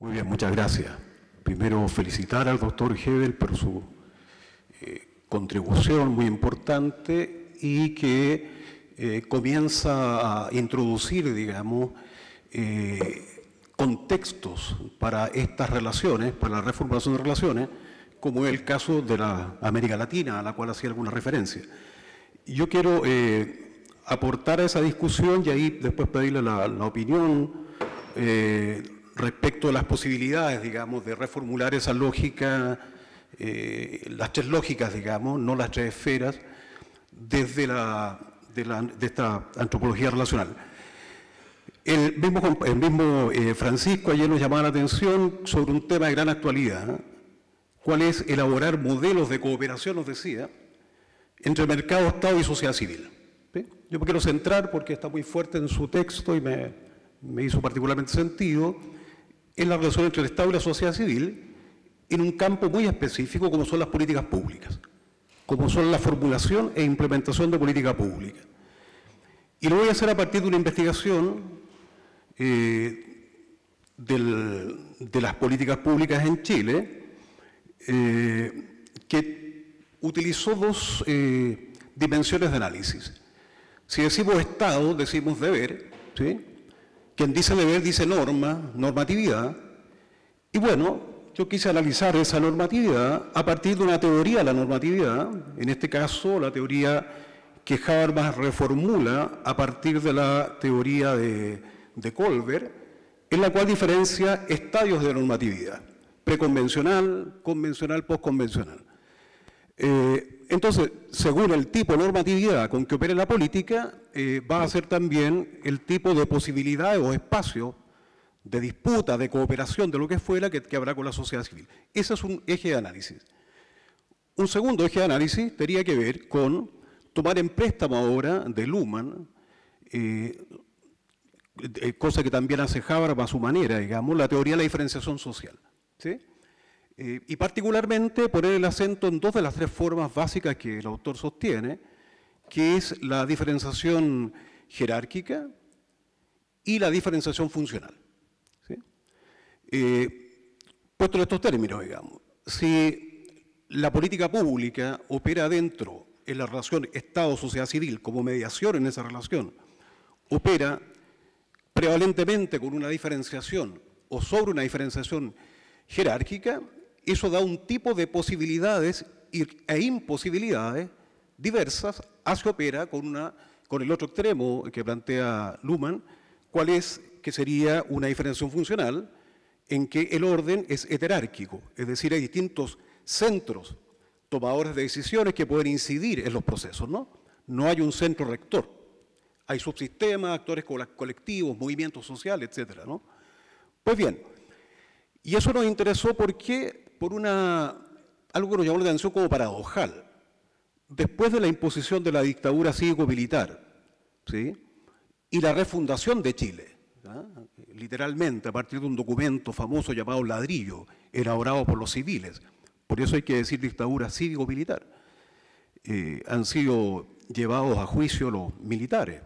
Muy bien, muchas gracias. Primero, felicitar al doctor Hebel por su contribución muy importante y que comienza a introducir, digamos, contextos para estas relaciones, para la reformulación de relaciones, como es el caso de la América Latina, a la cual hacía alguna referencia. Yo quiero aportar a esa discusión y ahí después pedirle la opinión respecto a las posibilidades, digamos, de reformular esa lógica, las tres lógicas, digamos, no las tres esferas, desde de esta antropología relacional. El mismo Francisco ayer nos llamaba la atención sobre un tema de gran actualidad, ¿no? ¿Cuál es elaborar modelos de cooperación, nos decía, entre mercado, Estado y sociedad civil? ¿Sí? Yo me quiero centrar, porque está muy fuerte en su texto y me hizo particularmente sentido, en la relación entre el Estado y la sociedad civil, en un campo muy específico como son las políticas públicas, como son la formulación e implementación de política pública. Y lo voy a hacer a partir de una investigación de las políticas públicas en Chile, que utilizó dos dimensiones de análisis. Si decimos Estado, decimos deber, ¿sí? Quien dice deber dice norma, normatividad, y bueno, yo quise analizar esa normatividad a partir de una teoría de la normatividad, en este caso la teoría que Habermas reformula a partir de la teoría de Colbert, en la cual diferencia estadios de normatividad: preconvencional, convencional, postconvencional. Entonces, según el tipo de normatividad con que opere la política, va a ser también el tipo de posibilidades o espacios de disputa, de cooperación, de lo que fuera, que habrá con la sociedad civil. Ese es un eje de análisis. Un segundo eje de análisis tendría que ver con tomar en préstamo ahora de Luhmann, cosa que también hace Habermas a su manera, digamos, la teoría de la diferenciación social, ¿sí? Y particularmente poner el acento en dos de las tres formas básicas que el autor sostiene, que es la diferenciación jerárquica y la diferenciación funcional, ¿sí? Puesto en estos términos, digamos, si la política pública opera dentro en la relación Estado-sociedad civil como mediación en esa relación, opera prevalentemente con una diferenciación o sobre una diferenciación jerárquica, eso da un tipo de posibilidades e imposibilidades diversas hacia opera con el otro extremo que plantea Luhmann, cuál es, que sería una diferenciación funcional en que el orden es heterárquico, es decir, hay distintos centros tomadores de decisiones que pueden incidir en los procesos, ¿no? No hay un centro rector, hay subsistemas, actores colectivos, movimientos sociales, etcétera, ¿no? Pues bien, y eso nos interesó porque por algo que nos llamó la atención como paradojal. Después de la imposición de la dictadura cívico-militar, ¿sí?, y la refundación de Chile, ¿ah?, literalmente a partir de un documento famoso llamado Ladrillo, elaborado por los civiles, por eso hay que decir dictadura cívico-militar, han sido llevados a juicio los militares.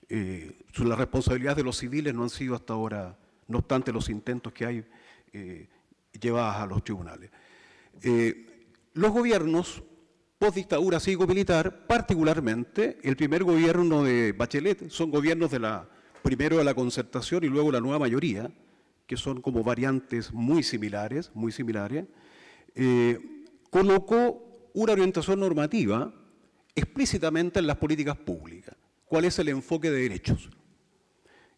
La responsabilidad de los civiles no han sido hasta ahora, no obstante los intentos que hay, llevadas a los tribunales. Los gobiernos post-dictadura cívico-militar, particularmente el primer gobierno de Bachelet, son gobiernos primero de la concertación y luego la nueva mayoría, que son como variantes muy similares, colocó una orientación normativa explícitamente en las políticas públicas. ¿Cuál es el enfoque de derechos?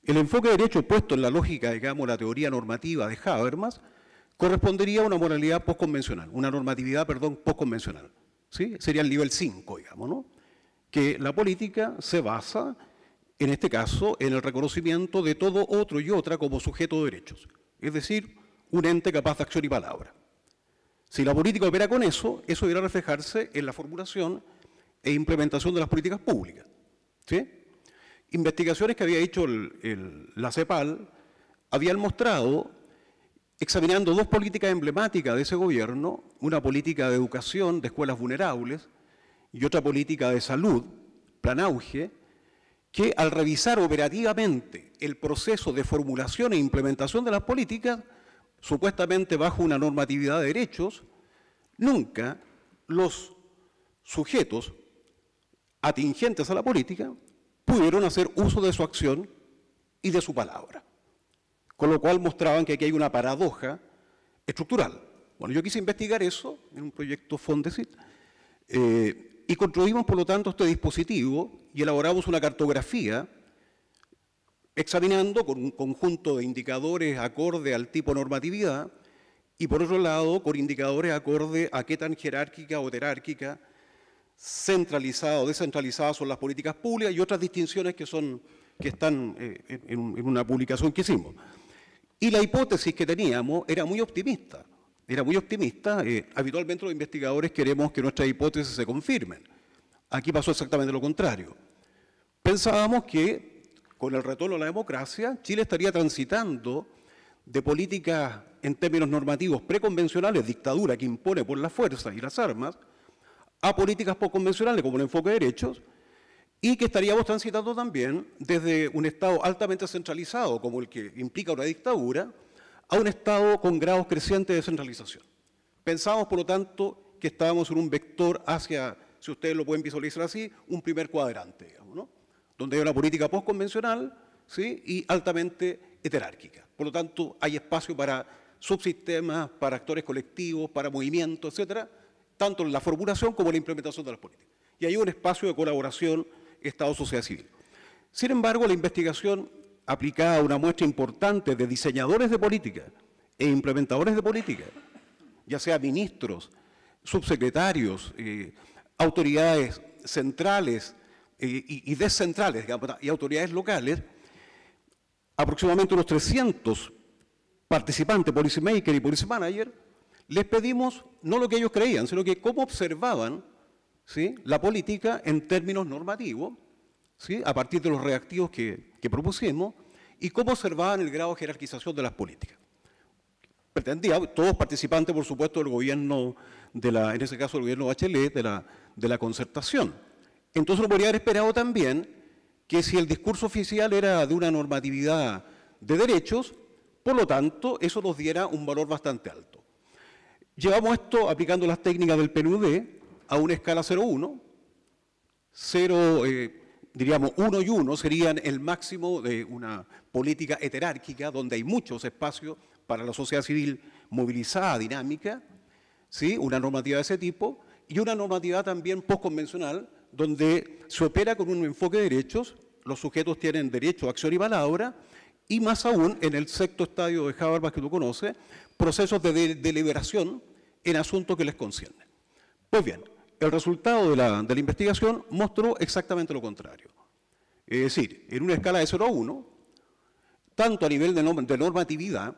El enfoque de derechos puesto en la lógica, digamos, la teoría normativa de Habermas, correspondería a una moralidad postconvencional, una normatividad, perdón, postconvencional, ¿sí? Sería el nivel 5, digamos, ¿no? Que la política se basa, en este caso, en el reconocimiento de todo otro y otra como sujeto de derechos, es decir, un ente capaz de acción y palabra. Si la política opera con eso, eso deberá reflejarse en la formulación e implementación de las políticas públicas, ¿sí? Investigaciones que había hecho la CEPAL habían mostrado, examinando dos políticas emblemáticas de ese gobierno, una política de educación de escuelas vulnerables y otra política de salud, Plan Auge, que al revisar operativamente el proceso de formulación e implementación de las políticas, supuestamente bajo una normatividad de derechos, nunca los sujetos atingentes a la política pudieron hacer uso de su acción y de su palabra. Con lo cual mostraban que aquí hay una paradoja estructural. Bueno, yo quise investigar eso en un proyecto Fondesit y construimos, por lo tanto, este dispositivo y elaboramos una cartografía examinando con un conjunto de indicadores acorde al tipo de normatividad y, por otro lado, con indicadores acorde a qué tan jerárquica o jerárquica, centralizada o descentralizada son las políticas públicas y otras distinciones que están en una publicación que hicimos. Y la hipótesis que teníamos era muy optimista. Era muy optimista. Habitualmente los investigadores queremos que nuestras hipótesis se confirmen. Aquí pasó exactamente lo contrario. Pensábamos que con el retorno a la democracia, Chile estaría transitando de políticas en términos normativos preconvencionales, dictadura que impone por la fuerza y las armas, a políticas postconvencionales como el enfoque de derechos, y que estaríamos transitando también desde un Estado altamente centralizado, como el que implica una dictadura, a un Estado con grados crecientes de centralización. Pensábamos, por lo tanto, que estábamos en un vector hacia, si ustedes lo pueden visualizar así, un primer cuadrante, digamos, ¿no? Donde hay una política postconvencional, ¿sí?, y altamente heterárquica. Por lo tanto, hay espacio para subsistemas, para actores colectivos, para movimientos, etcétera, tanto en la formulación como en la implementación de las políticas. Y hay un espacio de colaboración Estado-sociedad civil. Sin embargo, la investigación aplicada a una muestra importante de diseñadores de política e implementadores de política, ya sea ministros, subsecretarios, autoridades centrales y descentrales, digamos, y autoridades locales, aproximadamente unos 300 participantes, policy maker y policy manager, les pedimos no lo que ellos creían, sino que cómo observaban, ¿sí?, la política en términos normativos, ¿sí?, a partir de los reactivos que propusimos, y cómo observaban el grado de jerarquización de las políticas. Pretendía, todos participantes, por supuesto, del gobierno, en ese caso el gobierno Bachelet, de la concertación. Entonces uno podría haber esperado también que si el discurso oficial era de una normatividad de derechos, por lo tanto, eso nos diera un valor bastante alto. Llevamos esto aplicando las técnicas del PNUD a una escala 0,1. 0, diríamos 1 y 1 serían el máximo de una política heterárquica donde hay muchos espacios para la sociedad civil movilizada, dinámica, ¿sí?, una normativa de ese tipo, y una normativa también postconvencional donde se opera con un enfoque de derechos, los sujetos tienen derecho a acción y palabra, y más aún, en el sexto estadio de Habermas que tú conoces, procesos de deliberación en asuntos que les conciernen. Pues bien, el resultado de la investigación mostró exactamente lo contrario. Es decir, en una escala de 0 a 1, tanto a nivel de normatividad,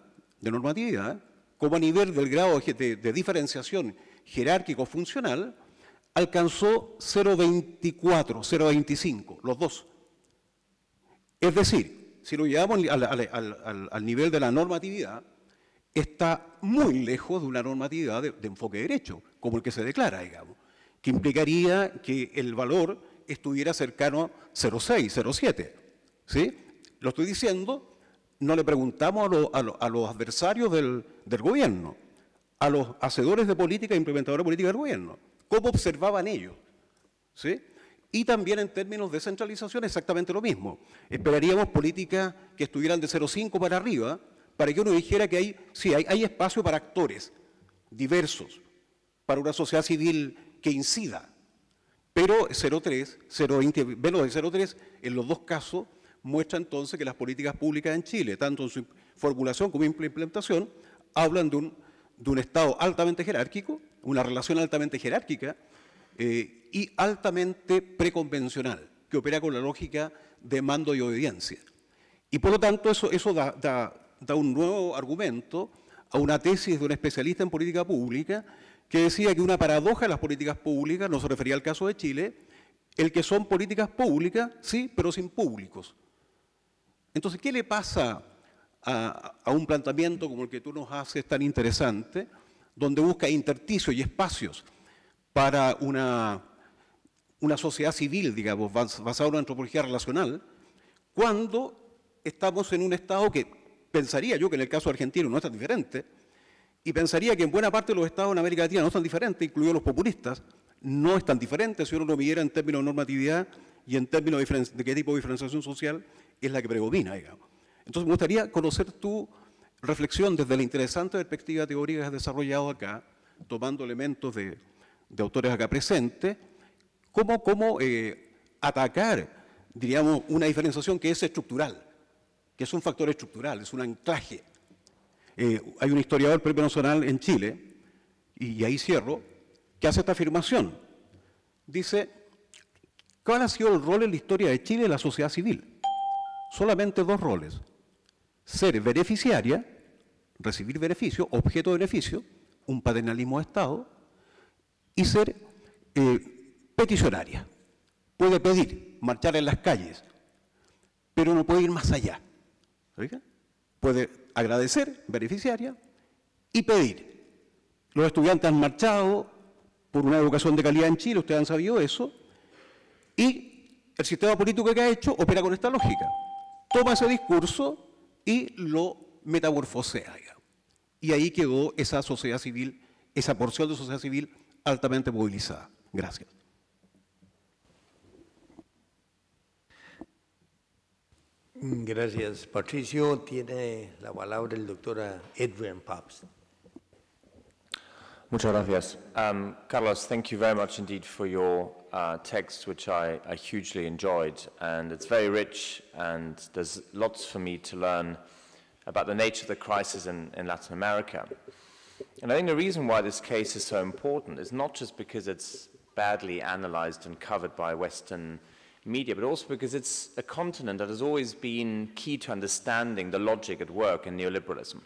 como a nivel del grado de diferenciación jerárquico-funcional, alcanzó 0,24, 0,25, los dos. Es decir, si lo llevamos al nivel de la normatividad, está muy lejos de una normatividad de enfoque de derecho, como el que se declara, digamos, que implicaría que el valor estuviera cercano a 0,6, 0,7. ¿Sí? Lo estoy diciendo, no le preguntamos a los adversarios del gobierno, a los hacedores de política e implementadores de política del gobierno, cómo observaban ellos. ¿Sí? Y también en términos de centralización exactamente lo mismo. Esperaríamos políticas que estuvieran de 0,5 para arriba, para que uno dijera que hay espacio para actores diversos, para una sociedad civil que incida. Pero 0,3, 0,20, menos de 0,3, en los dos casos, muestra entonces que las políticas públicas en Chile, tanto en su formulación como en implementación, hablan de un Estado altamente jerárquico, una relación altamente jerárquica y altamente preconvencional, que opera con la lógica de mando y obediencia. Y por lo tanto eso da un nuevo argumento a una tesis de un especialista en política pública que decía que una paradoja de las políticas públicas, no se refería al caso de Chile, el que son políticas públicas, sí, pero sin públicos. Entonces, ¿qué le pasa a un planteamiento como el que tú nos haces tan interesante, donde busca intersticios y espacios para una sociedad civil, digamos, basada en una antropología relacional, cuando estamos en un Estado que pensaría yo que en el caso argentino no es tan diferente, y pensaría que en buena parte de los estados en América Latina no son diferentes, incluidos los populistas, no es tan diferente si uno lo midiera en términos de normatividad y en términos de qué tipo de diferenciación social es la que predomina, digamos. Entonces me gustaría conocer tu reflexión desde la interesante perspectiva teórica que has desarrollado acá, tomando elementos de autores acá presentes, cómo atacar, diríamos, una diferenciación que es estructural, que es un factor estructural, es un anclaje. Hay un historiador premio nacional en Chile, y ahí cierro, que hace esta afirmación. Dice, ¿cuál ha sido el rol en la historia de Chile de la sociedad civil? Solamente 2 roles. Ser beneficiaria, recibir beneficio, objeto de beneficio, un paternalismo de Estado, y ser peticionaria. Puede pedir, marchar en las calles, pero no puede ir más allá. ¿Oiga? Puede agradecer, beneficiaria, y pedir. Los estudiantes han marchado por una educación de calidad en Chile, ustedes han sabido eso, y el sistema político que ha hecho opera con esta lógica. Toma ese discurso y lo metamorfosea, digamos. Y ahí quedó esa sociedad civil, esa porción de sociedad civil altamente movilizada. Gracias. Gracias, Patricio. Tiene la palabra el doctor Adrian Pabst. Muchas gracias. Carlos, thank you very much indeed for your text, which I hugely enjoyed. And it's very rich, and there's lots for me to learn about the nature of the crisis in Latin America. And I think the reason why this case is so important is not just because it's badly analyzed and covered by Western media, but also because it's a continent that has always been key to understanding the logic at work in neoliberalism.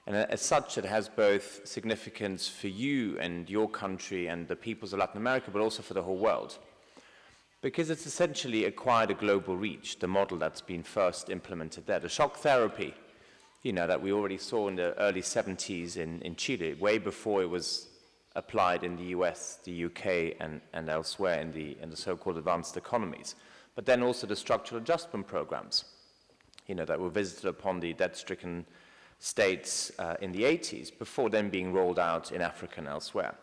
And as such, it has both significance for you and your country and the peoples of Latin America, but also for the whole world. Because it's essentially acquired a global reach, the model that's been first implemented there. The shock therapy, you know, that we already saw in the early 70s in Chile, way before it was applied in the US, the UK, and elsewhere in the so-called advanced economies. But then also the structural adjustment programs, you know, that were visited upon the debt-stricken states in the 80s, before then being rolled out in Africa and elsewhere.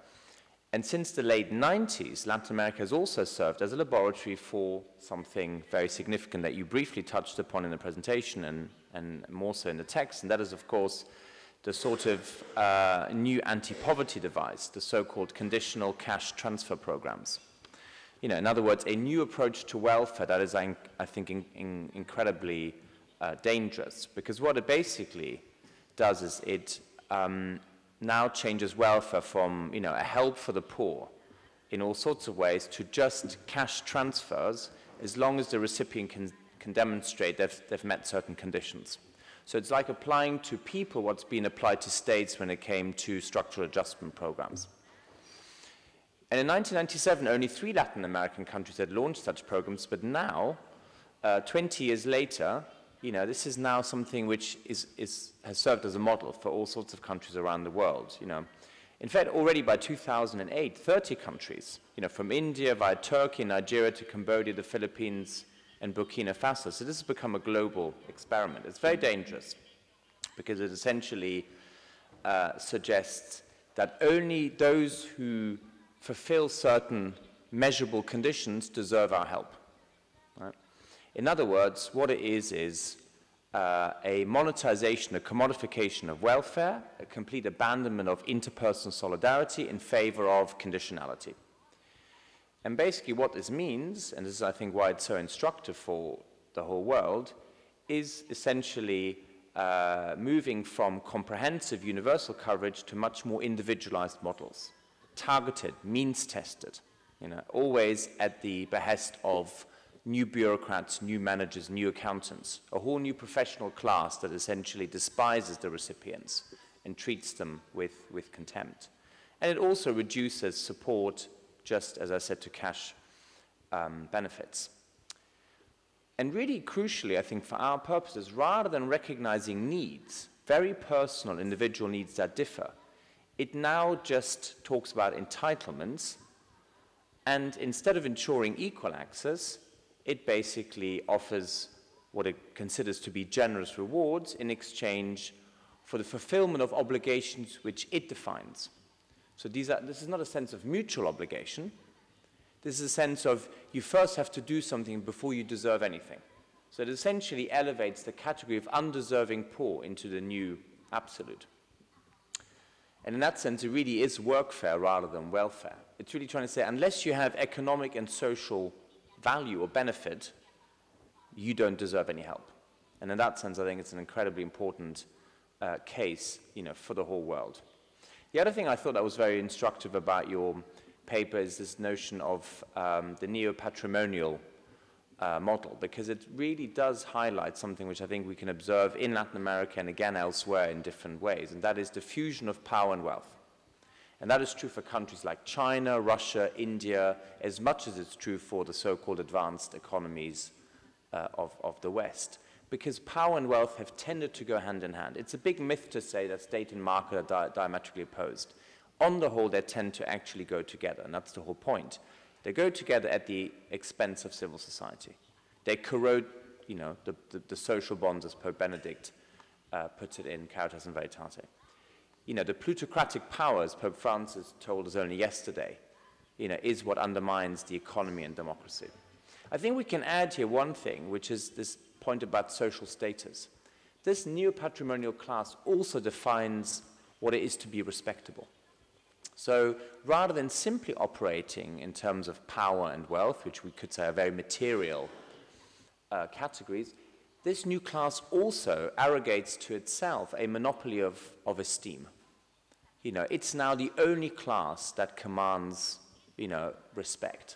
And since the late 90s, Latin America has also served as a laboratory for something very significant that you briefly touched upon in the presentation and more so in the text, and that is, of course, the sort of new anti-poverty device, the so-called conditional cash transfer programs. You know, in other words, a new approach to welfare that is, I think, incredibly dangerous, because what it basically does is it now changes welfare from, you know, a help for the poor in all sorts of ways to just cash transfers as long as the recipient can demonstrate they've met certain conditions. So it's like applying to people what's been applied to states when it came to structural adjustment programs. And in 1997, only 3 Latin American countries had launched such programs, but now, 20 years later, you know, this is now something which has served as a model for all sorts of countries around the world, you know. In fact, already by 2008, 30 countries, you know, from India via Turkey, Nigeria to Cambodia, the Philippines, and Burkina Faso. So this has become a global experiment. It's very dangerous because it essentially suggests that only those who fulfill certain measurable conditions deserve our help. Right? In other words, what it is a monetization, a commodification of welfare, a complete abandonment of interpersonal solidarity in favor of conditionality. And basically what this means, and this is I think why it's so instructive for the whole world, is essentially moving from comprehensive universal coverage to much more individualized models, targeted, means-tested, you know, always at the behest of new bureaucrats, new managers, new accountants, a whole new professional class that essentially despises the recipients and treats them with contempt. And it also reduces support, just as I said, to cash benefits. And really crucially, I think, for our purposes, rather than recognizing needs, very personal individual needs that differ, it now just talks about entitlements, and instead of ensuring equal access, it basically offers what it considers to be generous rewards in exchange for the fulfillment of obligations which it defines. So this is not a sense of mutual obligation. This is a sense of you first have to do something before you deserve anything. So it essentially elevates the category of undeserving poor into the new absolute. And in that sense, it really is workfare rather than welfare. It's really trying to say, unless you have economic and social value or benefit, you don't deserve any help. And in that sense, I think it's an incredibly important case, for the whole world. The other thing I thought that was very instructive about your paper is this notion of the neo-patrimonial model, because it really does highlight something which I think we can observe in Latin America and again elsewhere in different ways, and that is the fusion of power and wealth. And that is true for countries like China, Russia, India, as much as it's true for the so-called advanced economies of the West, because power and wealth have tended to go hand in hand. It's a big myth to say that state and market are diametrically opposed. On the whole, they tend to actually go together, and that's the whole point. They go together at the expense of civil society. They corrode, the social bonds, as Pope Benedict puts it in Caritas in Veritate. The plutocratic power, as Pope Francis told us only yesterday, is what undermines the economy and democracy. I think we can add here one thing, which is this point about social status. This neo-patrimonial class also defines what it is to be respectable. So rather than simply operating in terms of power and wealth, which we could say are very material categories, this new class also arrogates to itself a monopoly of esteem. It's now the only class that commands, respect,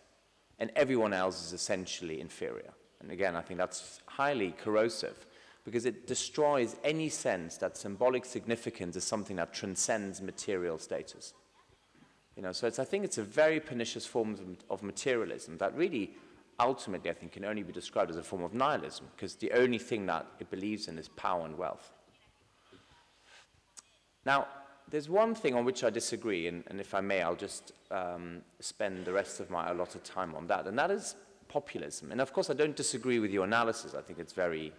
and everyone else is essentially inferior. And again, I think that's highly corrosive, because it destroys any sense that symbolic significance is something that transcends material status. So I think it's a very pernicious form of materialism that really, ultimately, I think, can only be described as a form of nihilism, because the only thing that it believes in is power and wealth. Now, there's one thing on which I disagree, and if I may, I'll just spend the rest of my allotted time on that, and that is populism. And of course, I don't disagree with your analysis. I think it's very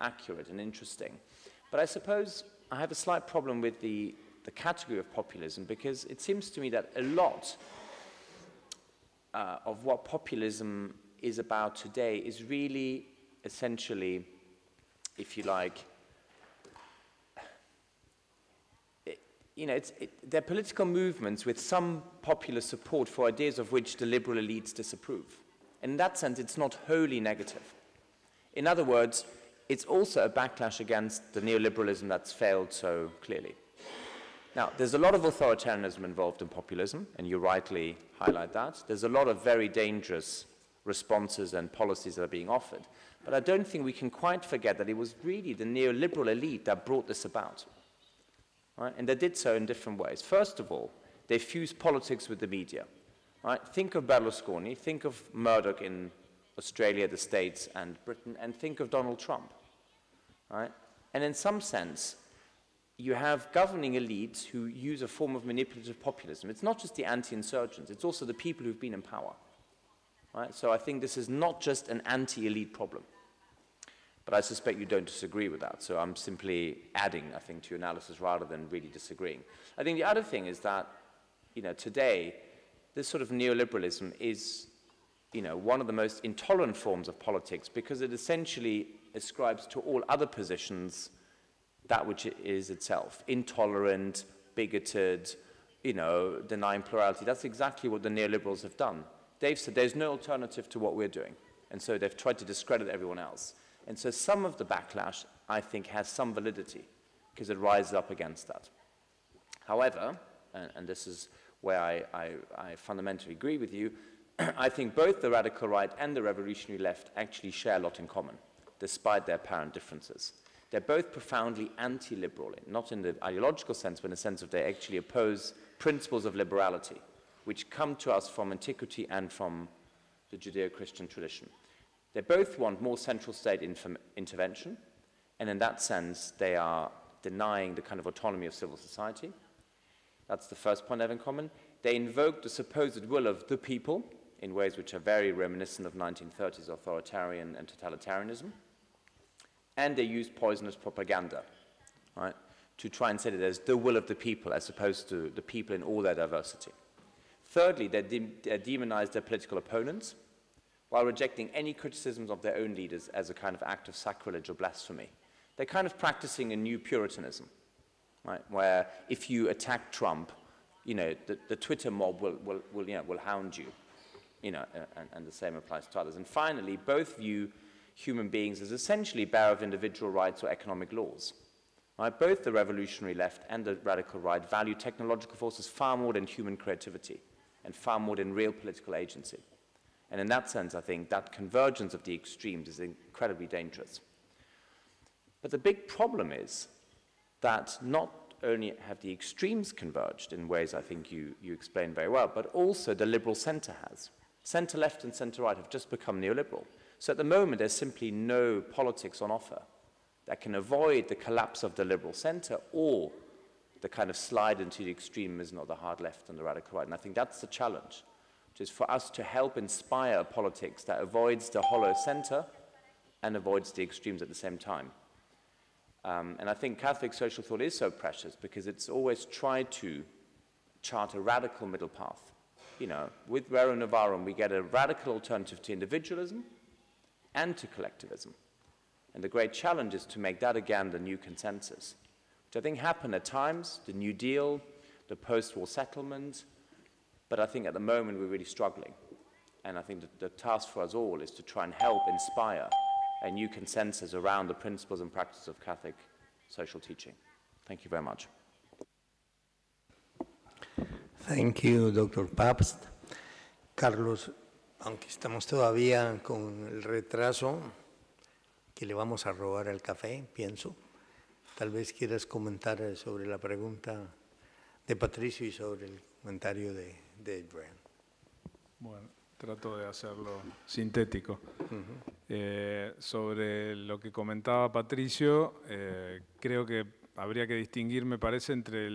accurate and interesting. But I suppose I have a slight problem with the category of populism, because it seems to me that a lot of what populism is about today is really essentially, if you like, they're political movements with some popular support for ideas of which the liberal elites disapprove. In that sense, it's not wholly negative. In other words, it's also a backlash against the neoliberalism that's failed so clearly. Now, there's a lot of authoritarianism involved in populism, and you rightly highlight that. There's a lot of very dangerous responses and policies that are being offered. But I don't think we can quite forget that it was really the neoliberal elite that brought this about. Right? And they did so in different ways. First of all, they fused politics with the media. Right? Think of Berlusconi, think of Murdoch in Australia, the States, and Britain, and think of Donald Trump. Right? And in some sense, you have governing elites who use a form of manipulative populism. It's not just the anti-insurgents, it's also the people who've been in power. Right? So I think this is not just an anti-elite problem. But I suspect you don't disagree with that, so I'm simply adding, I think, to your analysis rather than really disagreeing. I think the other thing is that, today, this sort of neoliberalism is, one of the most intolerant forms of politics, because it essentially ascribes to all other positions that which it is itself. Intolerant, bigoted, denying plurality. That's exactly what the neoliberals have done. They've said there's no alternative to what we're doing. And so they've tried to discredit everyone else. And so some of the backlash, I think, has some validity, because it rises up against that. However, and this is where I fundamentally agree with you, I think both the radical right and the revolutionary left actually share a lot in common, despite their apparent differences. They're both profoundly anti-liberal, not in the ideological sense, but in the sense that they actually oppose principles of liberality, which come to us from antiquity and from the Judeo-Christian tradition. They both want more central state intervention, and in that sense, they are denying the kind of autonomy of civil society. That's the first point they have in common. They invoke the supposed will of the people in ways which are very reminiscent of 1930s authoritarian and totalitarianism. And they use poisonous propaganda, right, to try and say that there's the will of the people as opposed to the people in all their diversity. Thirdly, they demonize their political opponents while rejecting any criticisms of their own leaders as a kind of act of sacrilege or blasphemy. They're kind of practicing a new Puritanism, right, where if you attack Trump, the Twitter mob will hound you, and the same applies to others. And finally, both view human beings as essentially bearer of individual rights or economic laws. Right? Both the revolutionary left and the radical right value technological forces far more than human creativity and far more than real political agency. And in that sense, I think that convergence of the extremes is incredibly dangerous. But the big problem is that not only have the extremes converged in ways I think you explained very well, but also the liberal center has. Center-left and center-right have just become neoliberal. So at the moment, there's simply no politics on offer that can avoid the collapse of the liberal center or the kind of slide into the extremism of the hard left and the radical right. And I think that's the challenge, which is for us to help inspire a politics that avoids the hollow center and avoids the extremes at the same time. And I think Catholic social thought is so precious because it's always tried to chart a radical middle path. With Rerum Novarum, we get a radical alternative to individualism and to collectivism. And the great challenge is to make that again the new consensus, which I think happened at times, the New Deal, the post-war settlement, but I think at the moment we're really struggling. And I think that the task for us all is to try and help inspire a new consensus around the principles and practices of Catholic social teaching. Thank you very much. Thank you, Dr. Pabst. Carlos, aunque estamos todavía con el retraso, que le vamos a robar al café, pienso, tal vez quieras comentar sobre la pregunta de Patricio y sobre el comentario de Adrian. Bueno, trato de hacerlo sintético. Sobre lo que comentaba Patricio, creo que habría que distinguir, me parece, entre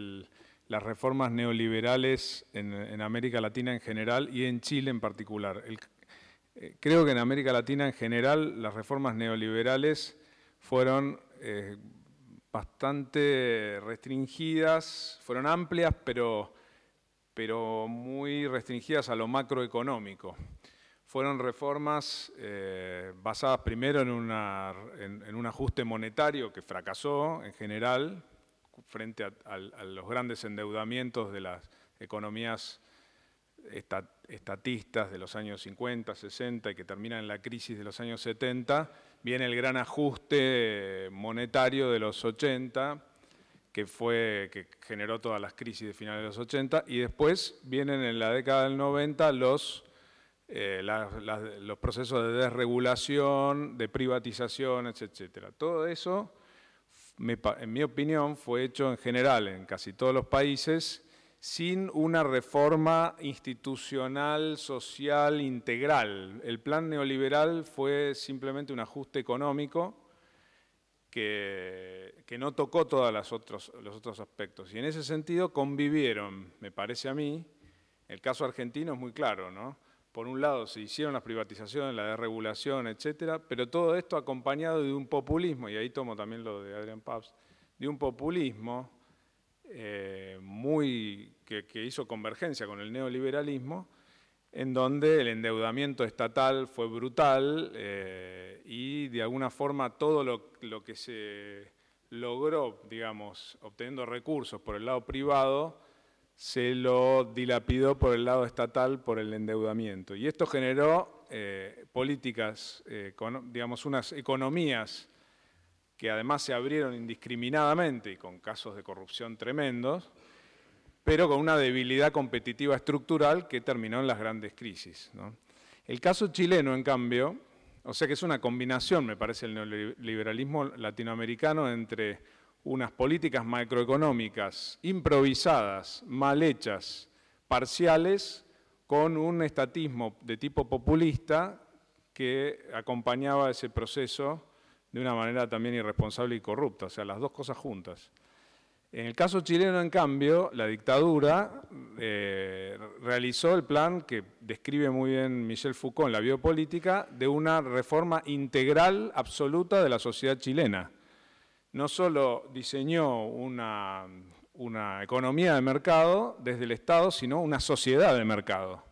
las reformas neoliberales en América Latina en general y en Chile en particular. Creo que en América Latina en general las reformas neoliberales fueron bastante restringidas, fueron amplias, pero muy restringidas a lo macroeconómico. Fueron reformas basadas primero en un ajuste monetario que fracasó en general frente a los grandes endeudamientos de las economías estatistas de los años 50, 60 y que terminan en la crisis de los años 70, viene el gran ajuste monetario de los 80, que generó todas las crisis de finales de los 80, y después vienen en la década del 90 los procesos de desregulación, de privatizaciones, etc. Todo eso, en mi opinión, fue hecho en general en casi todos los países sin una reforma institucional, social, integral. El plan neoliberal fue simplemente un ajuste económico que no tocó todos los otros aspectos. Y en ese sentido convivieron, me parece a mí, el caso argentino es muy claro, ¿no? Por un lado se hicieron las privatizaciones, la desregulación, etcétera, pero todo esto acompañado de un populismo, y ahí tomo también lo de Adrian Pabst, de un populismo que hizo convergencia con el neoliberalismo, en donde el endeudamiento estatal fue brutal y de alguna forma todo lo que se logró, digamos, obteniendo recursos por el lado privado, se lo dilapidó por el lado estatal por el endeudamiento. Y esto generó políticas, digamos, unas economías que además se abrieron indiscriminadamente y con casos de corrupción tremendos, pero con una debilidad competitiva estructural que terminó en las grandes crisis, ¿no? El caso chileno, en cambio, o sea que es una combinación, me parece, el neoliberalismo latinoamericano entre unas políticas macroeconómicas improvisadas, mal hechas, parciales, con un estatismo de tipo populista que acompañaba ese proceso de una manera también irresponsable y corrupta, o sea, las dos cosas juntas. En el caso chileno, en cambio, la dictadura realizó el plan que describe muy bien Michel Foucault en la biopolítica, de una reforma integral absoluta de la sociedad chilena. No solo diseñó una economía de mercado desde el Estado, sino una sociedad de mercado,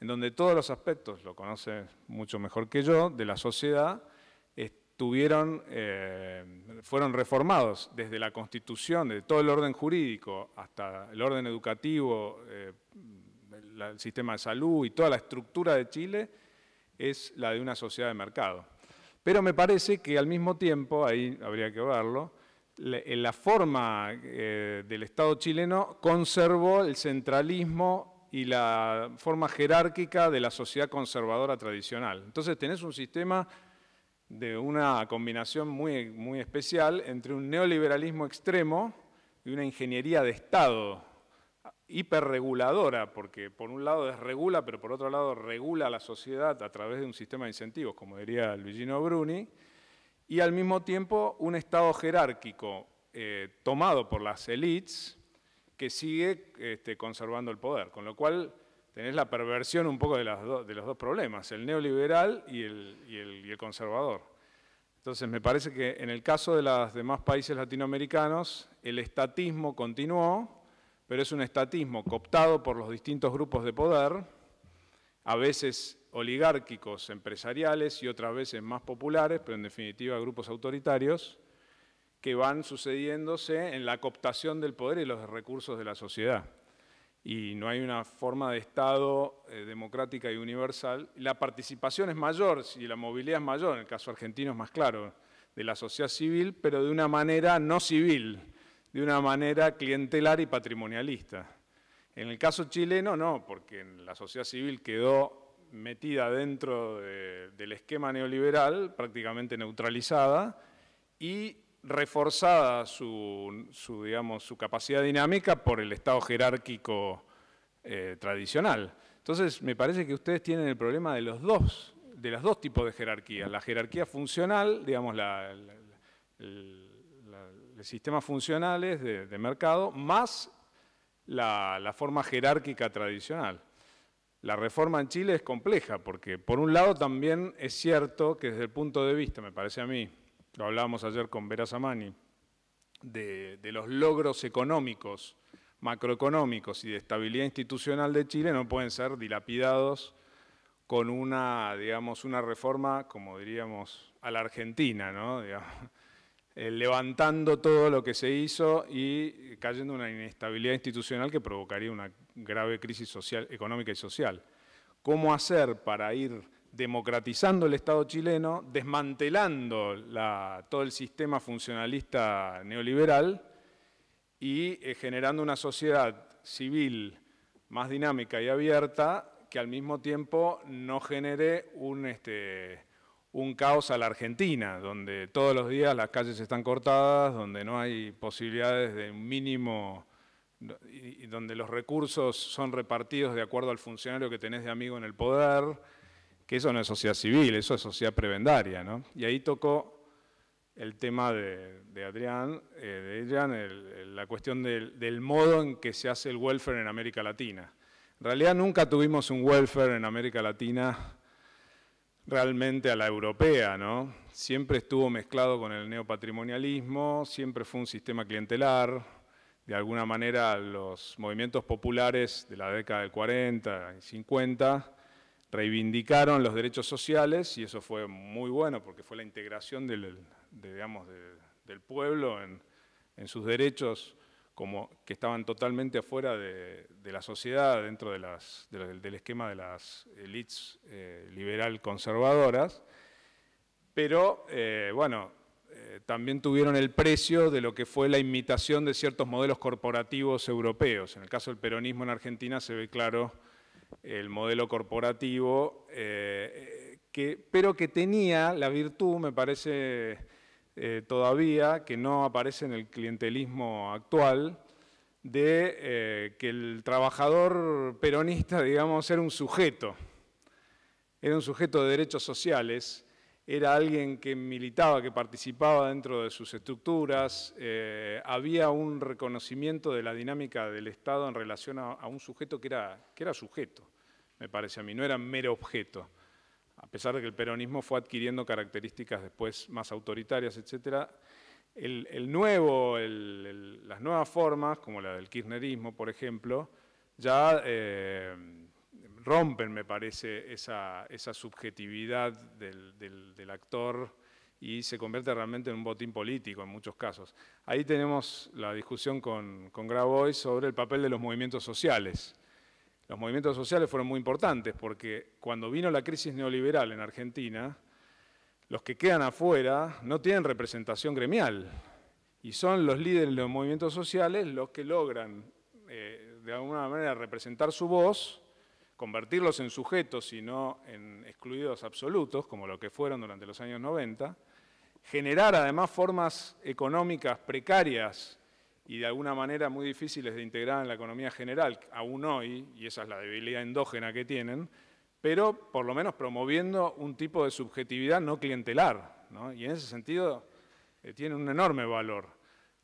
en donde todos los aspectos, lo conoce mucho mejor que yo, de la sociedad, fueron reformados desde la Constitución, de todo el orden jurídico hasta el orden educativo, el sistema de salud y toda la estructura de Chile es la de una sociedad de mercado. Pero me parece que al mismo tiempo, ahí habría que verlo, la forma del Estado chileno conservó el centralismo y la forma jerárquica de la sociedad conservadora tradicional. Entonces tenés un sistema de una combinación muy especial entre un neoliberalismo extremo y una ingeniería de Estado hiperreguladora, porque por un lado desregula, pero por otro lado regula a la sociedad a través de un sistema de incentivos, como diría Luigino Bruni, y al mismo tiempo un Estado jerárquico tomado por las élites que sigue conservando el poder, con lo cual tenés la perversión un poco de los dos problemas, el neoliberal y el conservador. Entonces me parece que en el caso de los demás países latinoamericanos, el estatismo continuó, pero es un estatismo cooptado por los distintos grupos de poder, a veces oligárquicos, empresariales y otras veces más populares, pero en definitiva grupos autoritarios, que van sucediéndose en la cooptación del poder y los recursos de la sociedad. Y no hay una forma de Estado democrática y universal. La participación es mayor y la movilidad es mayor, en el caso argentino es más claro, de la sociedad civil, pero de una manera no civil, de una manera clientelar y patrimonialista. En el caso chileno no, porque la sociedad civil quedó metida dentro del esquema neoliberal, prácticamente neutralizada, y reforzada su capacidad dinámica por el Estado jerárquico tradicional. Entonces, me parece que ustedes tienen el problema de los dos tipos de jerarquía. La jerarquía funcional, digamos, los sistemas funcionales de mercado, más la forma jerárquica tradicional. La reforma en Chile es compleja, porque por un lado también es cierto que desde el punto de vista, me parece a mí, lo hablábamos ayer con Vera Samani, de los logros económicos, macroeconómicos y de estabilidad institucional de Chile no pueden ser dilapidados con una reforma, como diríamos, a la Argentina, ¿no? Levantando todo lo que se hizo y cayendo en una inestabilidad institucional que provocaría una grave crisis social, económica y social. ¿Cómo hacer para ir democratizando el Estado chileno, desmantelando todo el sistema funcionalista neoliberal y generando una sociedad civil más dinámica y abierta que al mismo tiempo no genere un caos a la Argentina, donde todos los días las calles están cortadas, donde no hay posibilidades de un mínimo, y donde los recursos son repartidos de acuerdo al funcionario que tenés de amigo en el poder, que eso no es sociedad civil, eso es sociedad prebendaria, ¿no? Y ahí tocó el tema de Adrián, la cuestión del modo en que se hace el welfare en América Latina. En realidad nunca tuvimos un welfare en América Latina realmente a la europea, ¿no? Siempre estuvo mezclado con el neopatrimonialismo, siempre fue un sistema clientelar. De alguna manera los movimientos populares de la década del 40 y 50 reivindicaron los derechos sociales y eso fue muy bueno porque fue la integración del pueblo en sus derechos como que estaban totalmente afuera de la sociedad, dentro del esquema de las élites liberal conservadoras, pero también tuvieron el precio de lo que fue la imitación de ciertos modelos corporativos europeos. En el caso del peronismo en Argentina se ve claro el modelo corporativo, pero que tenía la virtud, me parece todavía, que no aparece en el clientelismo actual, de que el trabajador peronista, digamos, era un sujeto de derechos sociales era alguien que militaba, que participaba dentro de sus estructuras, había un reconocimiento de la dinámica del Estado en relación a un sujeto que era sujeto, me parece a mí, no era mero objeto. A pesar de que el peronismo fue adquiriendo características después más autoritarias, etc., las nuevas formas, como la del kirchnerismo, por ejemplo, ya rompen, me parece, esa subjetividad del actor y se convierte realmente en un botín político en muchos casos. Ahí tenemos la discusión con Grabois sobre el papel de los movimientos sociales. Los movimientos sociales fueron muy importantes porque cuando vino la crisis neoliberal en Argentina, los que quedan afuera no tienen representación gremial y son los líderes de los movimientos sociales los que logran de alguna manera representar su voz, convertirlos en sujetos y no en excluidos absolutos, como lo que fueron durante los años 90, generar además formas económicas precarias y de alguna manera muy difíciles de integrar en la economía general, aún hoy, y esa es la debilidad endógena que tienen, pero por lo menos promoviendo un tipo de subjetividad no clientelar, ¿no? Y en ese sentido tiene un enorme valor.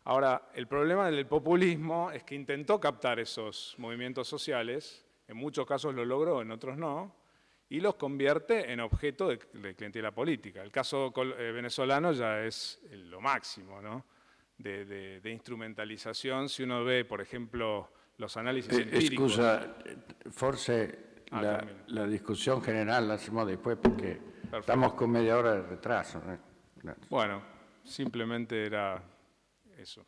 Ahora, el problema del populismo es que intentó captar esos movimientos sociales, en muchos casos lo logró, en otros no, y los convierte en objeto de clientela política. El caso venezolano ya es lo máximo, ¿no? de instrumentalización. Si uno ve, por ejemplo, los análisis empíricos... Scusa, forse la discusión general la hacemos después porque estamos con media hora de retraso. Bueno, simplemente era eso.